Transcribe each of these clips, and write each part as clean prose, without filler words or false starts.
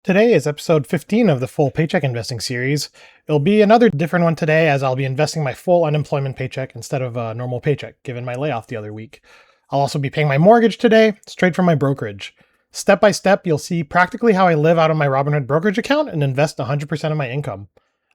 Today is episode 15 of the full paycheck investing series. It'll be another different one today as I'll be investing my full unemployment paycheck instead of a normal paycheck, given my layoff the other week. I'll also be paying my mortgage today, straight from my brokerage. Step by step, you'll see practically how I live out of my Robinhood brokerage account and invest 100% of my income.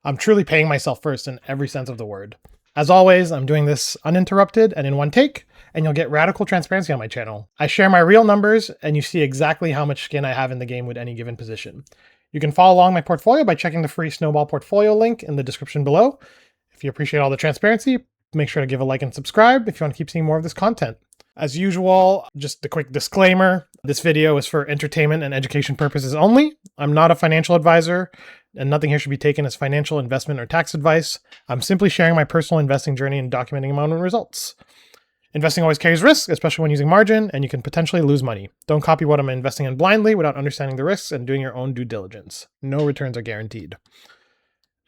I'm truly paying myself first in every sense of the word. As always, I'm doing this uninterrupted and in one take, and you'll get radical transparency on my channel. I share my real numbers, and you see exactly how much skin I have in the game with any given position. You can follow along my portfolio by checking the free Snowball portfolio link in the description below. If you appreciate all the transparency, make sure to give a like and subscribe if you want to keep seeing more of this content. As usual, just a quick disclaimer, this video is for entertainment and education purposes only. I'm not a financial advisor, and nothing here should be taken as financial, investment, or tax advice. I'm simply sharing my personal investing journey and documenting my own results. Investing always carries risk, especially when using margin, and you can potentially lose money. Don't copy what I'm investing in blindly without understanding the risks and doing your own due diligence. No returns are guaranteed.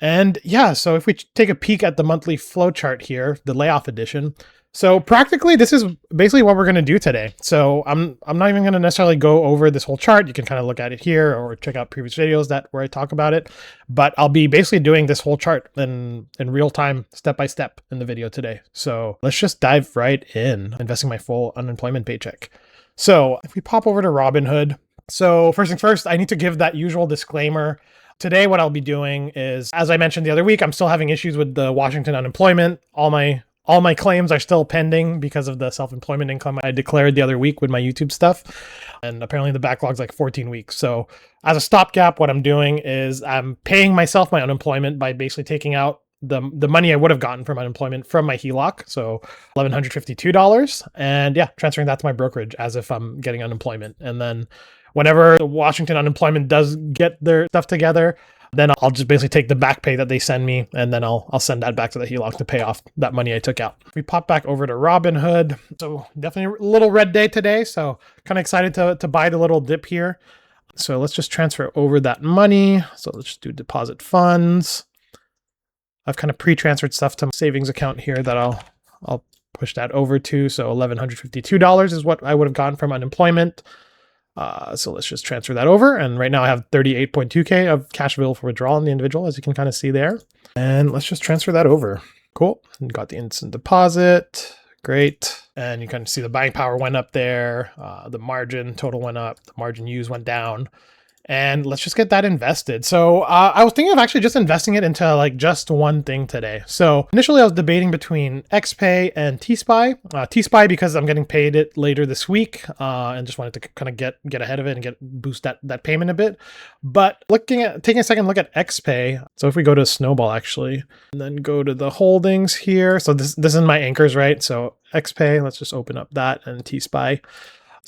And yeah, so if we take a peek at the monthly flow chart here, the layoff edition. So practically, this is basically what we're going to do today. So I'm not even going to necessarily go over this whole chart. You can kind of look at it here or check out previous videos where I talk about it. But I'll be basically doing this whole chart in real time, step by step in the video today. So let's just dive right in, investing my full unemployment paycheck. So if we pop over to Robinhood. So first things first, I need to give that usual disclaimer. Today, what I'll be doing is, as I mentioned the other week, I'm still having issues with the Washington unemployment. All my claims are still pending because of the self-employment income I declared the other week with my YouTube stuff. And apparently the backlog's like 14 weeks. So as a stopgap, what I'm doing is I'm paying myself my unemployment by basically taking out the money I would have gotten from unemployment from my HELOC. So $1,152. And yeah, transferring that to my brokerage as if I'm getting unemployment. And then whenever the Washington unemployment does get their stuff together, then I'll just basically take the back pay that they send me, and then I'll send that back to the HELOC to pay off that money I took out. We pop back over to Robinhood. So definitely a little red day today. So kind of excited to buy the little dip here. So let's just transfer over that money. So let's just do deposit funds. I've kind of pre-transferred stuff to my savings account here that I'll push that over to. So $1,152 is what I would have gotten from unemployment. So let's just transfer that over. And right now I have 38.2K of cash available for withdrawal in the individual, as you can kind of see there. And let's just transfer that over. Cool. And got the instant deposit. Great. And you kind of see the buying power went up there. The margin total went up. The margin used went down. And let's just get that invested. So I was thinking of actually just investing it into like just one thing today. So initially I was debating between XPAY and TSPY. TSPY because I'm getting paid it later this week and just wanted to kind of get ahead of it and boost that payment a bit. But taking a second look at XPAY. So if we go to Snowball actually, and then go to the holdings here. So this is my anchors, right? So XPAY, let's just open up that, and TSPY.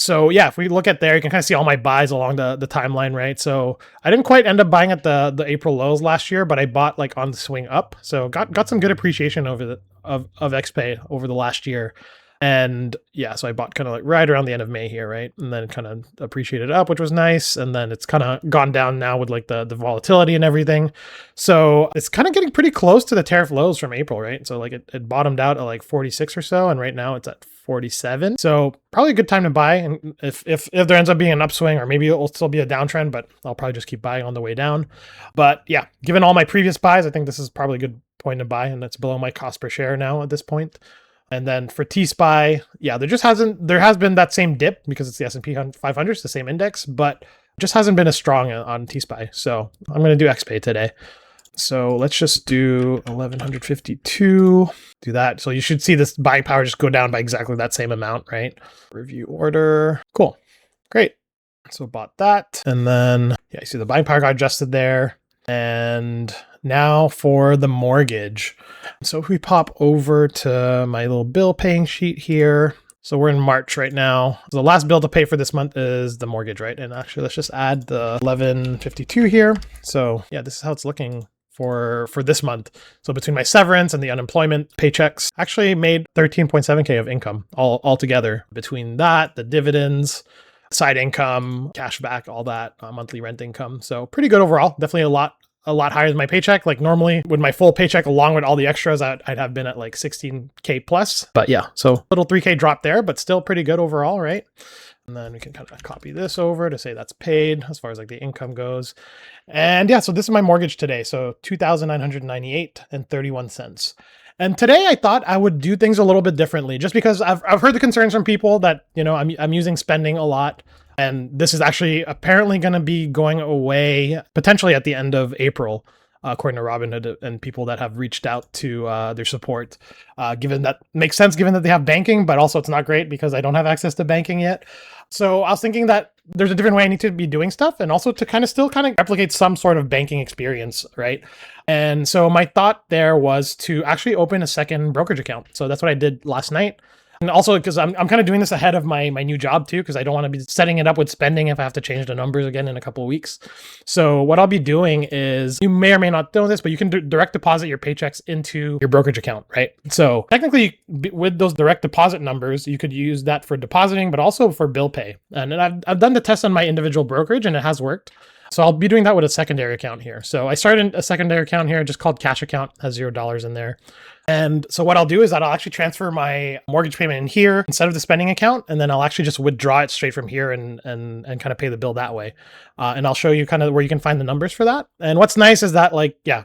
So yeah, if we look at there, you can kind of see all my buys along the timeline, right? So I didn't quite end up buying at the April lows last year, but I bought like on the swing up. So got some good appreciation of XPAY over the last year. And yeah, so I bought kind of like right around the end of May here, right? And then kind of appreciated up, which was nice. And then it's kind of gone down now with like the volatility and everything. So it's kind of getting pretty close to the tariff lows from April, right? So like it bottomed out at like 46 or so. And right now it's at 47. So probably a good time to buy. And if there ends up being an upswing, or maybe it'll still be a downtrend, but I'll probably just keep buying on the way down. But yeah, given all my previous buys, I think this is probably a good point to buy. And that's below my cost per share now at this point. And then for TSPY, yeah, there has been that same dip because it's the S&P 500, it's the same index, but just hasn't been as strong on TSPY. So I'm going to do XPAY today. So let's just do 1152, do that. So you should see this buying power just go down by exactly that same amount, right? Review order. Cool. Great. So bought that. And then, yeah, you see the buying power got adjusted there. And now for the mortgage. So if we pop over to my little bill paying sheet here. So we're in March right now. The last bill to pay for this month is the mortgage, right? And actually, let's just add the 1152 here. So yeah, this is how it's looking for this month. So between my severance and the unemployment paychecks, actually made 13.7K of income all together. Between that, the dividends, side income, cash back, all that, monthly rent income. So pretty good overall. Definitely a lot higher than my paycheck. Like normally with my full paycheck, along with all the extras, I'd have been at like 16K plus. But yeah, so little 3K drop there, but still pretty good overall, right? And then we can kind of copy this over to say that's paid as far as like the income goes. And yeah, so this is my mortgage today. So $2,998.31. And today I thought I would do things a little bit differently, just because I've heard the concerns from people that, I'm using spending a lot. And this is actually apparently going to be going away potentially at the end of April, according to Robinhood and people that have reached out to their support. Given that makes sense, given that they have banking, but also it's not great because I don't have access to banking yet. So I was thinking that there's a different way I need to be doing stuff, and also to still replicate some sort of banking experience, right? And so my thought there was to actually open a second brokerage account. So that's what I did last night. And also because I'm kind of doing this ahead of my new job too, because I don't want to be setting it up with spending if I have to change the numbers again in a couple of weeks. So what I'll be doing is, you may or may not know this, but you can direct deposit your paychecks into your brokerage account, right? So technically with those direct deposit numbers, you could use that for depositing, but also for bill pay. And I've done the test on my individual brokerage and it has worked. So I'll be doing that with a secondary account here. So I started a secondary account here, just called cash account, has $0 in there. And so what I'll do is that I'll actually transfer my mortgage payment in here instead of the spending account. And then I'll actually just withdraw it straight from here and kind of pay the bill that way. And I'll show you kind of where you can find the numbers for that. And what's nice is that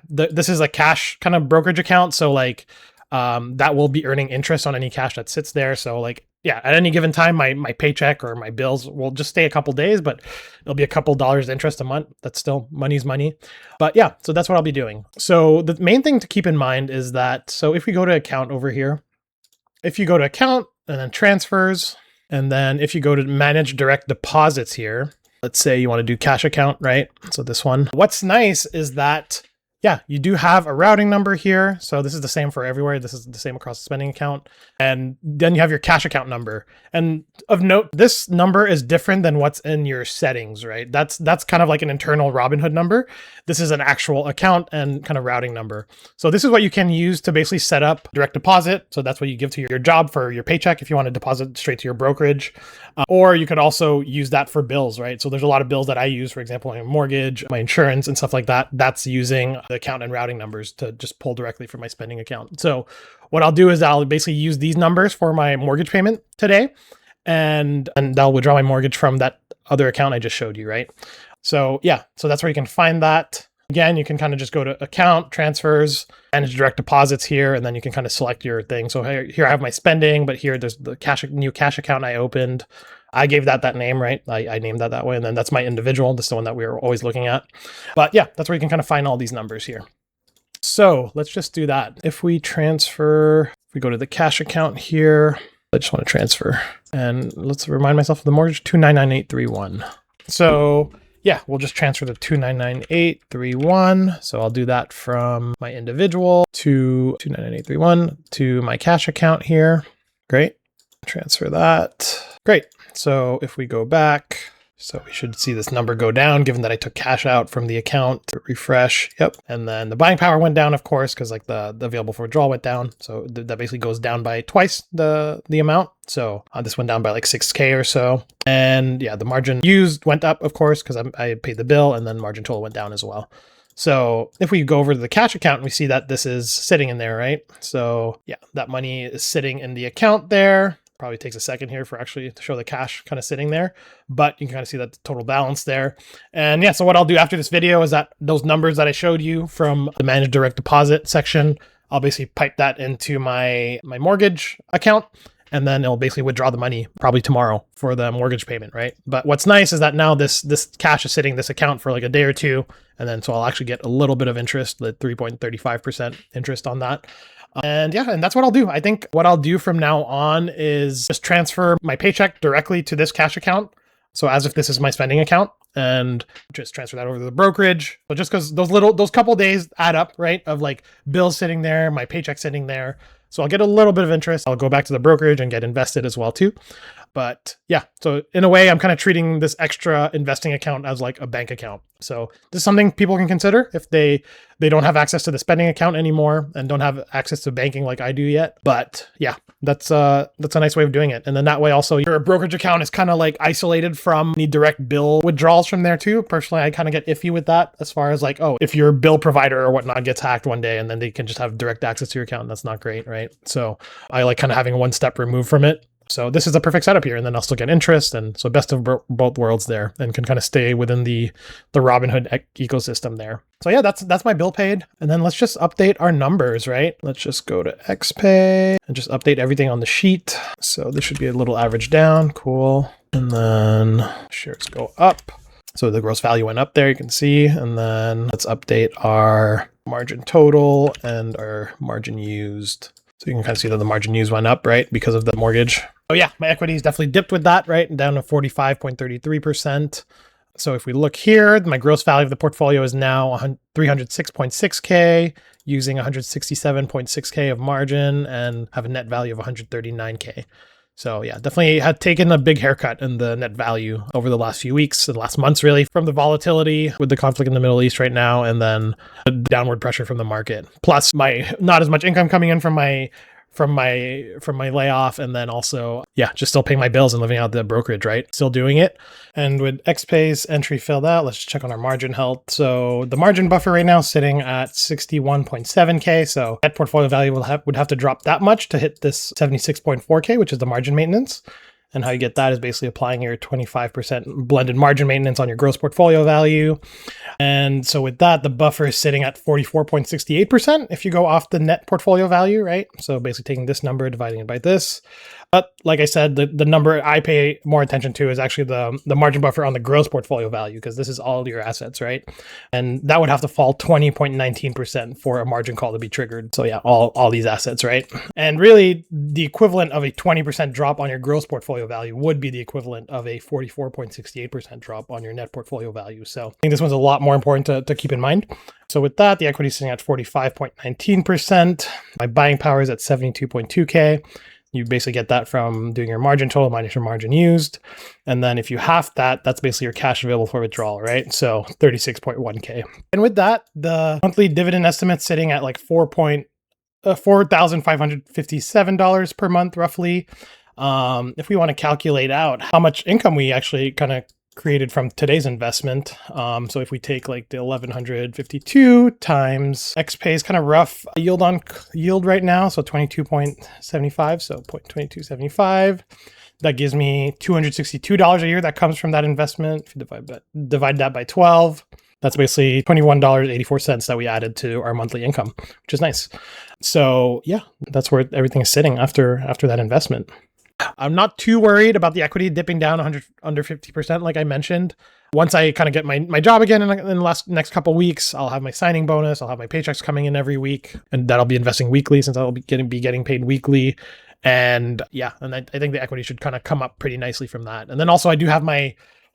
this is a cash kind of brokerage account. So that will be earning interest on any cash that sits there. So at any given time, my paycheck or my bills will just stay a couple days, but it'll be a couple dollars interest a month. That's still money's money. But yeah, so that's what I'll be doing. So the main thing to keep in mind is that, so if we go to account over here, if you go to account and then transfers, and then if you go to manage direct deposits here, let's say you want to do cash account, right? So this one, what's nice is that you do have a routing number here. So this is the same for everywhere. This is the same across the spending account. And then you have your cash account number. And of note, this number is different than what's in your settings, right? That's kind of like an internal Robinhood number. This is an actual account and kind of routing number. So this is what you can use to basically set up direct deposit. So that's what you give to your job for your paycheck if you want to deposit straight to your brokerage. Or you could also use that for bills, right? So there's a lot of bills that I use, for example, my mortgage, my insurance and stuff like that. That's using the account and routing numbers to just pull directly from my spending account. So what I'll do is I'll basically use these numbers for my mortgage payment today, and I'll withdraw my mortgage from that other account I just showed you, right? So so that's where you can find that. Again, you can kind of just go to account, transfers, manage direct deposits here, and then you can kind of select your thing. So here I have my spending, but here there's the new cash account I opened. I gave that name, right? I named that way. And then that's my individual. This is the one that we were always looking at. But that's where you can kind of find all these numbers here. So let's just do that. If we transfer, if we go to the cash account here, I just want to transfer. And let's remind myself of the mortgage, 299,831. So we'll just transfer the 299,831. So I'll do that from my individual to 299,831 to my cash account here. Great. Transfer that. Great. So if we go back, so we should see this number go down given that I took cash out from the account. Refresh. Yep. And then the buying power went down, of course, because the available for withdrawal went down. So that basically goes down by twice the amount. So this went down by like 6K or so. And the margin used went up, of course, because I paid the bill, and then margin total went down as well. So if we go over to the cash account, we see that this is sitting in there, right? So that money is sitting in the account there. Probably takes a second here for actually to show the cash kind of sitting there, but you can kind of see that the total balance there. And so what I'll do after this video is that those numbers that I showed you from the manage direct deposit section, I'll basically pipe that into my mortgage account, and then it'll basically withdraw the money probably tomorrow for the mortgage payment, right? But what's nice is that now this cash is sitting in this account for like a day or two, and then so I'll actually get a little bit of interest, the 3.35% interest on that. And that's what I'll do. I think what I'll do from now on is just transfer my paycheck directly to this cash account. So as if this is my spending account, and just transfer that over to the brokerage. So just because those couple days add up, right? Of like bills sitting there, my paycheck sitting there. So I'll get a little bit of interest. I'll go back to the brokerage and get invested as well too. But so in a way, I'm kind of treating this extra investing account as like a bank account. So this is something people can consider if they don't have access to the spending account anymore and don't have access to banking like I do yet. But that's a nice way of doing it. And then that way also your brokerage account is kind of like isolated from the direct bill withdrawals from there too. Personally, I kind of get iffy with that as far as like, if your bill provider or whatnot gets hacked one day and then they can just have direct access to your account, that's not great, right? So I like kind of having one step removed from it. So this is the perfect setup here. And then I'll still get interest. And so best of both worlds there, and can kind of stay within the Robinhood ecosystem there. So yeah, that's my bill paid. And then let's just update our numbers, right? Let's just go to XPAY and just update everything on the sheet. So this should be a little average down. Cool. And then shares go up. So the gross value went up there, you can see. And then let's update our margin total and our margin used. So you can kind of see that the margin used went up, right? Because of the mortgage. Oh yeah, my equities definitely dipped with that, right? Down to 45.33%. So if we look here, my gross value of the portfolio is now 306.6K, using 167.6K of margin, and have a net value of 139K. So yeah, definitely had taken a big haircut in the net value over the last few weeks and last months, really, from the volatility with the conflict in the Middle East right now, and then the downward pressure from the market. Plus not as much income coming in from my layoff, and then also, yeah, just still paying my bills and living out the brokerage, right? Still doing it. And with XPAY's entry filled out, let's just check on our margin health. So the margin buffer right now is sitting at 61.7K. So net portfolio value would have to drop that much to hit this 76.4K, which is the margin maintenance. And how you get that is basically applying your 25% blended margin maintenance on your gross portfolio value. And so with that, the buffer is sitting at 44.68% if you go off the net portfolio value, right? So basically taking this number, dividing it by this. But like I said, the number I pay more attention to is actually the margin buffer on the gross portfolio value, because this is all your assets, right? And that would have to fall 20.19% for a margin call to be triggered. So yeah, all these assets, right? And really, the equivalent of a 20% drop on your gross portfolio value would be the equivalent of a 44.68% drop on your net portfolio value. So I think this one's a lot more important to keep in mind. So with that, the equity is sitting at 45.19%. My buying power is at 72.2K. You basically get that from doing your margin total minus your margin used. And then if you half that, that's basically your cash available for withdrawal, right? So 36.1K. And with that, the monthly dividend estimate sitting at like $4,557 per month, roughly. If we want to calculate out how much income we actually kind of created from today's investment. So if we take like the 1152 times XPAY's kind of rough yield right now, so 22.75, so 0.2275, that gives me $262 a year that comes from that investment. If you divide that by 12, that's basically $21.84 that we added to our monthly income, which is nice. So yeah, that's where everything is sitting after that investment. I'm not too worried about the equity dipping down under 50%, like I mentioned. Once I kind of get my job again in the next couple weeks, I'll have my signing bonus. I'll have my paychecks coming in every week, and that'll be investing weekly since I'll be getting paid weekly. And yeah, and I think the equity should kind of come up pretty nicely from that. And then also I do have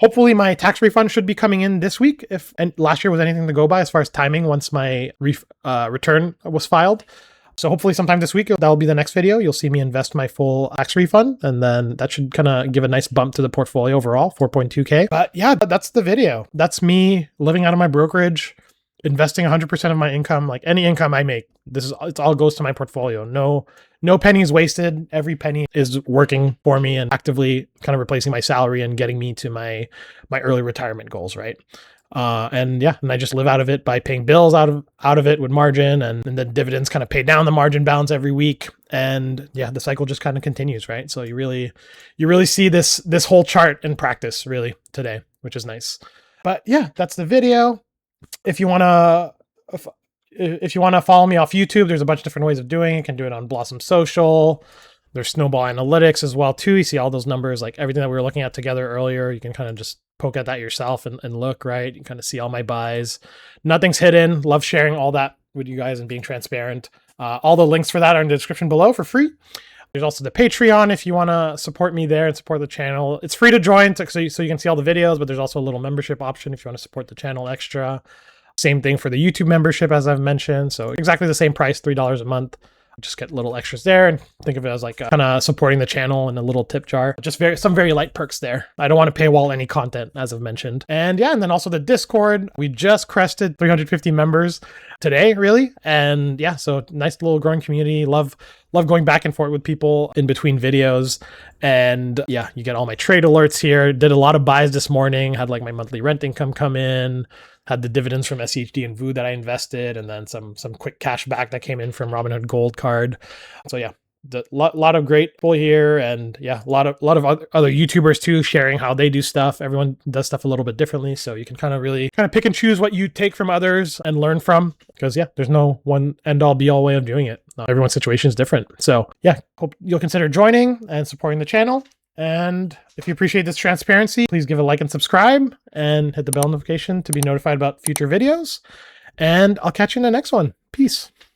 hopefully my tax refund should be coming in this week, and last year was anything to go by as far as timing once my return was filed. So hopefully sometime this week, that'll be the next video. You'll see me invest my full tax refund, and then that should kind of give a nice bump to the portfolio overall, 4.2K. But yeah, that's the video. That's me living out of my brokerage, investing 100% of my income, like any income I make. It all goes to my portfolio. No pennies wasted. Every penny is working for me and actively kind of replacing my salary and getting me to my early retirement goals, right? And I just live out of it by paying bills out of it with margin, and the dividends kind of pay down the margin balance every week. And yeah, the cycle just kind of continues, right? So you really see this whole chart in practice really today, which is nice. But yeah, that's the video. If you want to follow me off YouTube, there's a bunch of different ways of doing it. You can do it on Blossom Social. There's Snowball Analytics as well too. You see all those numbers, like everything that we were looking at together earlier. You can kind of just poke at that yourself and look, right? You kind of see all my buys. Nothing's hidden. Love sharing all that with you guys and being transparent. All the links for that are in the description below for free. There's also the Patreon if you want to support me there and support the channel. It's free to join so you can see all the videos, but there's also a little membership option if you want to support the channel extra. Same thing for the YouTube membership, as I've mentioned. So exactly the same price, $3 a month. Just get little extras there, and think of it as like kind of supporting the channel in a little tip jar. Just some very light perks there. I don't want to paywall any content, as I've mentioned. And yeah, and then also the Discord. We just crested 350 members today, really. And yeah, so nice little growing community. Love going back and forth with people in between videos. And yeah, you get all my trade alerts here. Did a lot of buys this morning. Had like my monthly rent income come in. Had the dividends from SEHD and VU that I invested, and then some quick cash back that came in from Robinhood Gold Card. So yeah, lot of great people here, and yeah, a lot of other YouTubers too sharing how they do stuff. Everyone does stuff a little bit differently, so you can kind of pick and choose what you take from others and learn from, because yeah, there's no one end all be all way of doing it. Everyone's situation is different. So yeah, hope you'll consider joining and supporting the channel. And if you appreciate this transparency, please give a like and subscribe and hit the bell notification to be notified about future videos. And I'll catch you in the next one. Peace.